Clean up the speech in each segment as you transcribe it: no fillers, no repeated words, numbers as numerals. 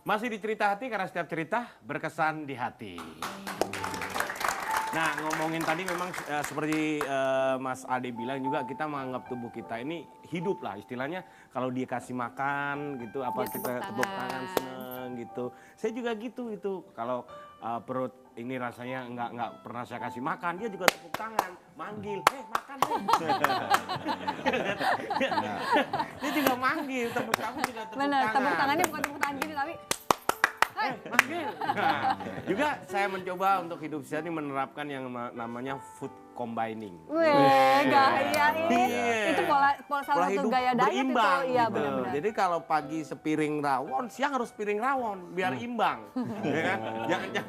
Masih di Cerita Hati karena setiap cerita berkesan di hati. Nah, ngomongin tadi memang seperti Mas Ade bilang juga kita menganggap tubuh kita ini hidup lah istilahnya. Kalau dia kasih makan gitu, apa Dia kita tepuk tangan seneng gitu. Saya juga gitu itu. Kalau perut ini rasanya nggak pernah saya kasih makan, dia juga tepuk tangan, manggil, makan deh. Dia juga manggil, kamu juga tepuk Bener, tangan. tepuk tangannya bukan tepuk tangan gini tapi Manggil. Nah, juga saya mencoba untuk hidup sehat ini menerapkan yang namanya food combining. weh, gaya ini. Iya. Itu pola salah satu hidup gaya diet berimbang itu. Iya, gitu. benar-benar. Jadi kalau pagi sepiring rawon, siang harus piring rawon biar imbang. Ya kan? Jangan.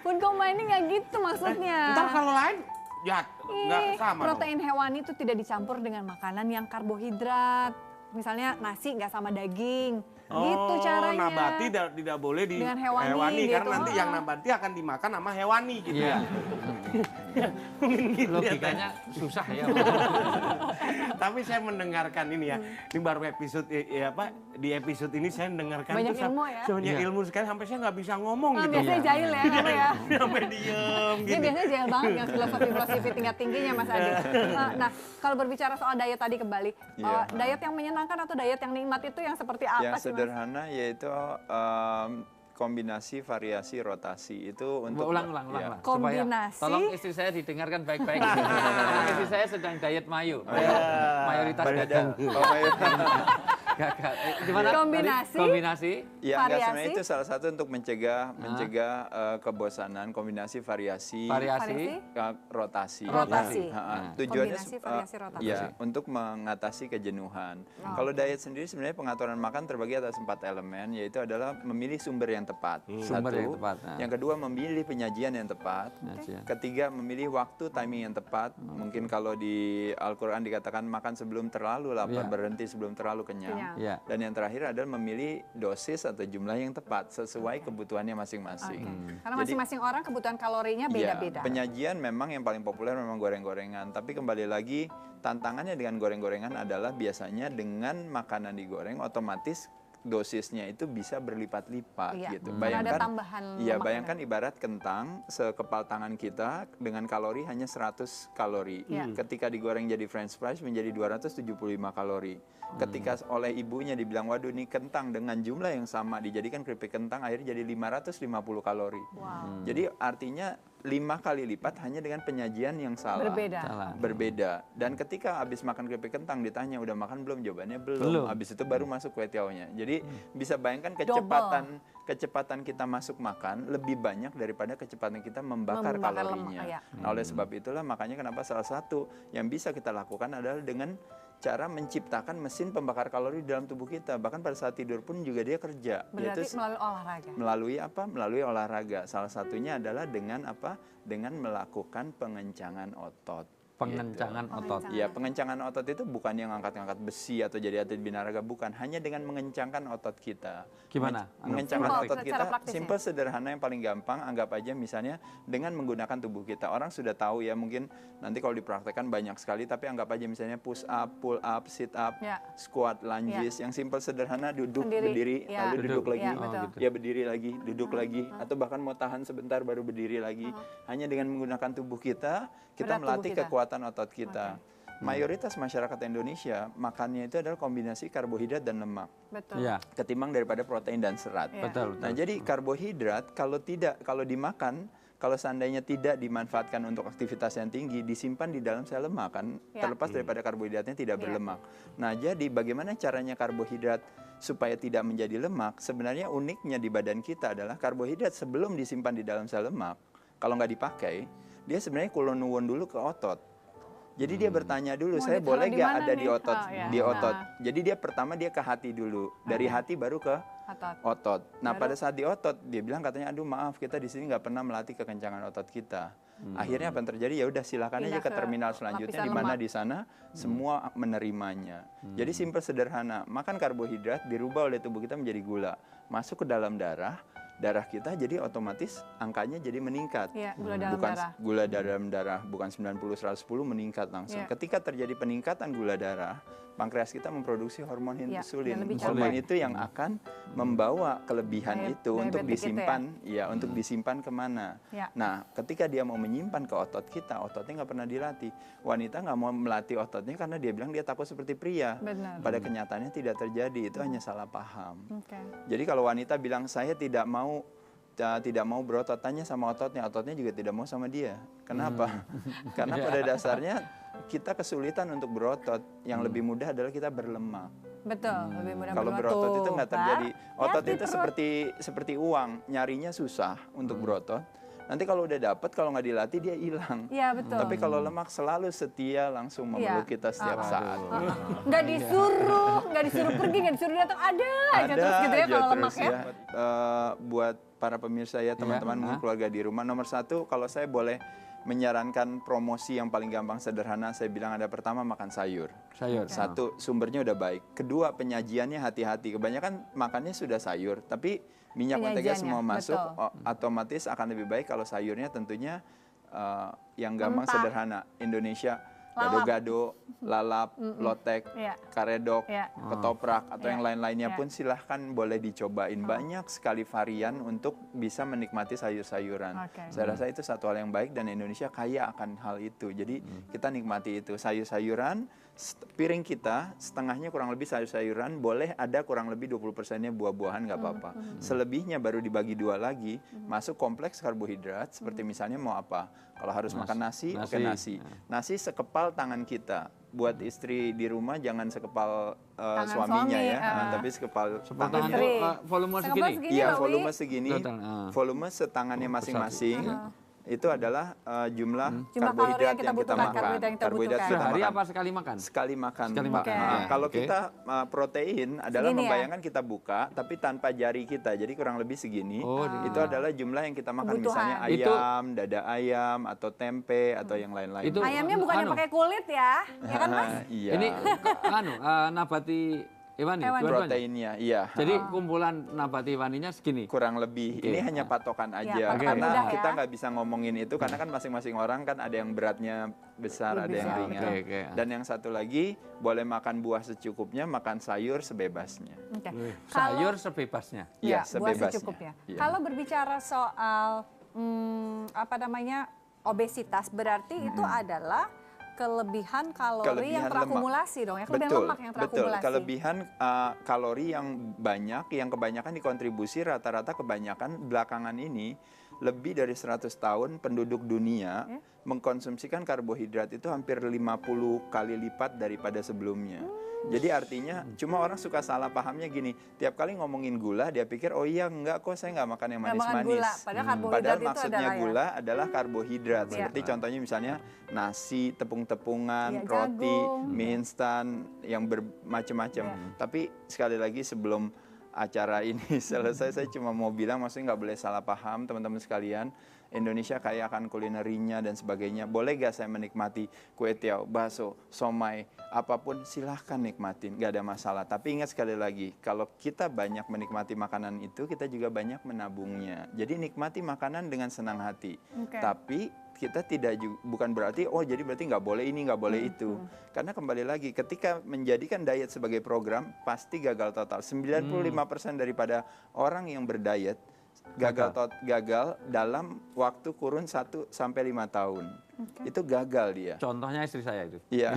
Food combining nggak gitu maksudnya. Ntar kalau lain ya nggak Ih, sama. protein hewani itu tidak dicampur dengan makanan yang karbohidrat. Misalnya nasi nggak sama daging. Gitu caranya. Nabati tidak boleh di Dengan hewani gitu. karena nanti yang nabati akan dimakan sama hewani gitu. Iya. Mungkin gitu Logikanya susah ya. Tapi saya mendengarkan ini ya. Ini baru episode di episode ini saya mendengarkan Banyak tuh ilmu ya? banyak Iya. ilmu sekali sampai saya nggak bisa ngomong gitu. Biasanya jahil ya kamu ya. Sampai diem Dia gitu. biasanya jahil banget dengan filosofi tingkat-tingginya Mas Adi. Nah, kalau berbicara soal diet tadi kembali, Iya. diet yang menyenangkan atau diet yang nikmat itu yang seperti apa Yang sih Mas? sederhana yaitu kombinasi variasi rotasi itu untuk Ulang. ya. Kombinasi. Supaya, tolong istri saya didengarkan baik-baik. Karena istri saya sedang diet mayo. Mayoritas gagal. Gagal. Gimana? Kombinasi. Kombinasi. Ya, enggak, Variasi. sebenarnya itu salah satu untuk mencegah kebosanan, kombinasi variasi, Variasi. rotasi. Rotasi. Tujuannya Kombinasi variasi rotasi. ya untuk mengatasi kejenuhan. Kalau diet sendiri sebenarnya pengaturan makan terbagi atas 4 elemen, yaitu adalah memilih sumber yang tepat. Sumber Satu. yang tepat, nah. Yang kedua memilih penyajian yang tepat. Penyajian. Ketiga memilih waktu timing yang tepat. Mungkin kalau di Al-Quran dikatakan makan sebelum terlalu lapar, Iya. berhenti sebelum terlalu kenyang. Iya. Dan yang terakhir adalah memilih dosis atau jumlah yang tepat sesuai kebutuhannya masing-masing. Karena Jadi, masing-masing orang kebutuhan kalorinya beda-beda. iya, penyajian memang yang paling populer memang goreng-gorengan. Tapi kembali lagi tantangannya dengan goreng-gorengan adalah biasanya dengan makanan digoreng otomatis dosisnya itu bisa berlipat-lipat Iya, gitu. karena ada tambahan Iya, lemak bayangkan ibarat kentang sekepal tangan kita dengan kalori hanya 100 kalori. Iya. Ketika digoreng jadi french fries menjadi 275 kalori. Ketika oleh ibunya dibilang, waduh ini kentang dengan jumlah yang sama dijadikan keripik kentang akhirnya jadi 550 kalori. Wow. Jadi artinya 5 kali lipat hanya dengan penyajian yang salah. Berbeda. Salah. Berbeda. Dan ketika habis makan keripik kentang ditanya udah makan belum, jawabannya belum. Belum. Habis itu baru masuk kue tiaonya. Jadi bisa bayangkan kecepatan kita masuk makan lebih banyak daripada kecepatan kita membakar kalorinya. lemak, ya. Nah, oleh sebab itulah makanya kenapa salah satu yang bisa kita lakukan adalah dengan cara menciptakan mesin pembakar kalori di dalam tubuh kita. Bahkan pada saat tidur pun juga dia kerja. Berarti Yaitu melalui olahraga. melalui apa? Melalui olahraga. Salah satunya adalah dengan apa? Dengan melakukan pengencangan otot. Pengencangan otot. Ya, pengencangan otot itu bukan yang angkat-angkat besi atau jadi atlet binaraga, bukan. Hanya dengan mengencangkan otot kita. Gimana? Mengencangkan Simple, otot secara kita, praktisnya. simple, sederhana, yang paling gampang. Anggap aja misalnya dengan menggunakan tubuh kita. Orang sudah tahu ya, mungkin nanti kalau dipraktekkan banyak sekali, tapi anggap aja misalnya push up, pull up, sit up, Ya. squat, lunges. Yang simple, sederhana, duduk, Sendiri. berdiri, Ya. lalu duduk lagi. Ya, betul. Ya, berdiri lagi, duduk lagi. Atau bahkan mau tahan sebentar baru berdiri lagi. Hanya dengan menggunakan tubuh kita Berat tubuh melatih kita. kekuatan otot kita. Mayoritas masyarakat Indonesia makannya itu adalah kombinasi karbohidrat dan lemak Betul. Iya, ketimbang daripada protein dan serat. Iya. betul. Nah, jadi karbohidrat kalau dimakan, kalau seandainya tidak dimanfaatkan untuk aktivitas yang tinggi, disimpan di dalam sel lemak kan, Ya. terlepas daripada karbohidratnya tidak Ya. berlemak. Nah, jadi bagaimana caranya karbohidrat supaya tidak menjadi lemak? Sebenarnya uniknya di badan kita adalah karbohidrat sebelum disimpan di dalam sel lemak, kalau nggak dipakai, dia sebenarnya kulonuwun dulu ke otot. Jadi dia bertanya dulu, Mau saya ditaruh boleh di nggak mana ada nih? di otot, Oh, ya. di otot. Nah. Jadi dia pertama dia ke hati dulu, dari hati baru ke Otot. otot. Nah, Baru- pada saat di otot dia bilang katanya, aduh maaf kita di sini nggak pernah melatih kekencangan otot kita. Akhirnya apa yang terjadi? Ya udah silakan Pindah aja ke ke terminal selanjutnya lapisan di mana lemak. di sana semua menerimanya. Jadi simple sederhana, makan karbohidrat dirubah oleh tubuh kita menjadi gula, masuk ke dalam darah kita jadi otomatis angkanya jadi meningkat. Iya, gula dalam bukan darah. gula dalam darah bukan 90 110 meningkat langsung. Iya. Ketika terjadi peningkatan gula darah, pankreas kita memproduksi hormon Ya, insulin. dan lebih Hormon capek. itu yang akan membawa kelebihan itu untuk diabetik itu disimpan, untuk disimpan kemana. Ya. Nah, ketika dia mau menyimpan ke otot kita, ototnya nggak pernah dilatih. Wanita nggak mau melatih ototnya karena dia bilang dia takut seperti pria. Benar. Pada kenyataannya tidak terjadi, itu hanya salah paham. Oke. Jadi kalau wanita bilang saya tidak mau berotot, tanya sama ototnya juga tidak mau sama dia. Kenapa? Karena pada dasarnya kita kesulitan untuk berotot. Yang lebih mudah adalah kita berlemak. Betul, lebih mudah Kalau berlemak berotot tuh, itu nggak Pak. terjadi. Otot Hati itu perut. seperti uang, nyarinya susah untuk berotot. Nanti kalau udah dapet, kalau nggak dilatih dia hilang. Iya, betul. Tapi kalau lemak selalu setia, langsung memeluk Iya. kita setiap saat. Nggak disuruh pergi, nggak disuruh datang, ada aja terus gitu ya aja kalau terus lemak ya. Buat para pemirsa ya, teman-teman mungkin keluarga di rumah, nomor satu, kalau saya boleh menyarankan promosi yang paling gampang sederhana, saya bilang ada pertama makan sayur. Sayur. Satu, sumbernya udah baik. Kedua, penyajiannya hati-hati. Kebanyakan makannya sudah sayur, tapi minyak mentega Penyajiannya, semua masuk, betul. otomatis akan lebih baik kalau sayurnya tentunya yang gampang Mentah. sederhana. Indonesia, Lalap. gado-gado, lalap, lotek, Iya. karedok, Iya. ketoprak, atau Iya. yang lain-lainnya Iya. pun silahkan boleh dicobain. Banyak sekali varian untuk bisa menikmati sayur-sayuran. Oke. Saya rasa itu satu hal yang baik dan Indonesia kaya akan hal itu. Jadi kita nikmati itu. Sayur-sayuran, piring kita setengahnya kurang lebih sayur-sayuran, boleh ada kurang lebih 20%-nya buah-buahan, nggak apa-apa. Selebihnya baru dibagi dua lagi, masuk kompleks karbohidrat, seperti misalnya mau apa. Kalau harus makan nasi, oke nasi. Nasi sekepal tangan kita. Buat istri di rumah jangan sekepal Tangan suaminya suami, ya, tapi sekepal Seperti tangan tangannya. Istri. volume Sekepal segini. segini Iya, loh, Wi. volume segini, Total, volume setangannya masing-masing. Itu adalah jumlah Jumlah kalori karbohidrat yang kita butuhkan, makan. karbohidrat yang kita butuhkan. kita Sehari makan. apa sekali makan? Sekali makan. Sekali Pak. makan. Nah, Oke. kalau Oke. kita protein adalah Segini ya? membayangkan kita buka tapi tanpa jari kita. Jadi kurang lebih segini. Oh, Itu adalah jumlah yang kita makan. Kebutuhan. Misalnya Itu- ayam, dada ayam, atau tempe, atau yang lain-lain. Itu- Ayamnya bukannya Anu. pakai kulit ya, ya kan Mas? Iya. Ini nabati hewani, Hewani. dua-duanya. proteinnya, iya. Jadi kumpulan nabati hewaninya segini. Kurang lebih. Oke. Ini hanya patokan aja. patokan Karena mudah ya. kita nggak bisa ngomongin itu karena kan masing-masing orang kan ada yang beratnya besar, ada yang besar, ringan. Oke. Dan yang satu lagi boleh makan buah secukupnya, makan sayur sebebasnya. Oke. Sayur sebebasnya. Iya, Ya, buah sebebasnya. secukupnya. Iya. Kalau berbicara soal obesitas, berarti itu adalah kelebihan kalori yang Kelebihan terakumulasi dong ya, kelebihan Betul, lemak yang betul. terakumulasi. Kelebihan kalori yang banyak, yang kebanyakan dikontribusi rata-rata kebanyakan belakangan ini lebih dari 100 tahun penduduk dunia mengkonsumsikan karbohidrat itu hampir 50 kali lipat daripada sebelumnya. Jadi artinya cuma orang suka salah pahamnya gini, tiap kali ngomongin gula dia pikir oh iya enggak kok saya nggak makan yang Nggak makan manis-manis. gula, padahal karbohidrat Padahal itu maksudnya adalah ya. gula adalah karbohidrat. Iya. Seperti contohnya misalnya nasi, tepung-tepungan, Iya, roti, jagung. mie instan yang bermacam-macam. Iya. Tapi sekali lagi sebelum acara ini selesai, saya cuma mau bilang, maksudnya nggak boleh salah paham teman-teman sekalian. Indonesia kaya akan kulinerinya dan sebagainya. Boleh gak saya menikmati kue tiaw, bakso, somai, apapun silahkan nikmatin, gak ada masalah. Tapi ingat sekali lagi, kalau kita banyak menikmati makanan itu, kita juga banyak menabungnya. Jadi nikmati makanan dengan senang hati. Oke. Tapi kita bukan berarti oh jadi berarti nggak boleh ini nggak boleh itu. Karena kembali lagi ketika menjadikan diet sebagai program pasti gagal total. 95% daripada orang yang berdiet gagal dalam waktu kurun 1 sampai 5 tahun. Itu gagal dia. Contohnya istri saya itu. Iya.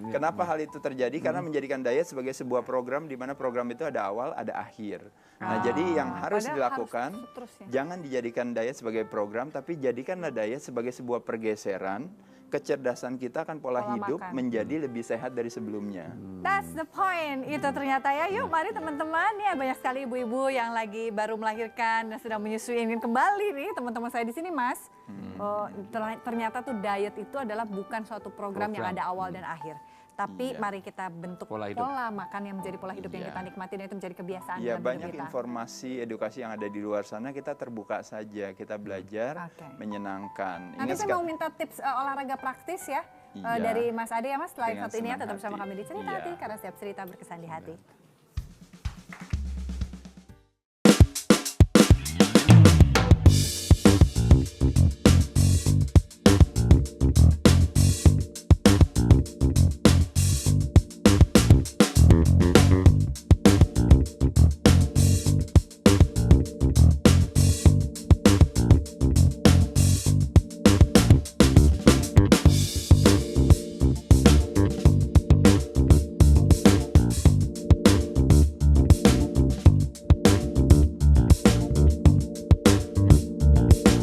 Kenapa hal itu terjadi? Karena menjadikan diet sebagai sebuah program di mana program itu ada awal, ada akhir. Nah, jadi yang harus padahal dilakukan harus terus ya. jangan dijadikan diet sebagai program, tapi jadikanlah diet sebagai sebuah pergeseran. Kecerdasan kita akan pola hidup makan. menjadi lebih sehat dari sebelumnya. That's the point. Itu ternyata ya. Yuk mari teman-teman ya, banyak sekali ibu-ibu yang lagi baru melahirkan dan sedang menyusui, ingin kembali nih teman-teman saya di sini Mas. Oh, ternyata tuh diet itu adalah bukan suatu program yang ada awal dan akhir. Tapi Iya. mari kita bentuk Pola pola, hidup. makan yang menjadi pola hidup yang Iya. kita nikmati dan itu menjadi kebiasaan Ya dalam hidup banyak kita. informasi, edukasi yang ada di luar sana, kita terbuka saja, kita belajar, Oke. menyenangkan. Nanti saya mau minta tips olahraga praktis ya Iya. dari Mas Ade ya Mas, selain Dengan satu ini ya, senang tetap bersama hati. kami di Cerita Iya. Hati karena setiap cerita berkesan di hati.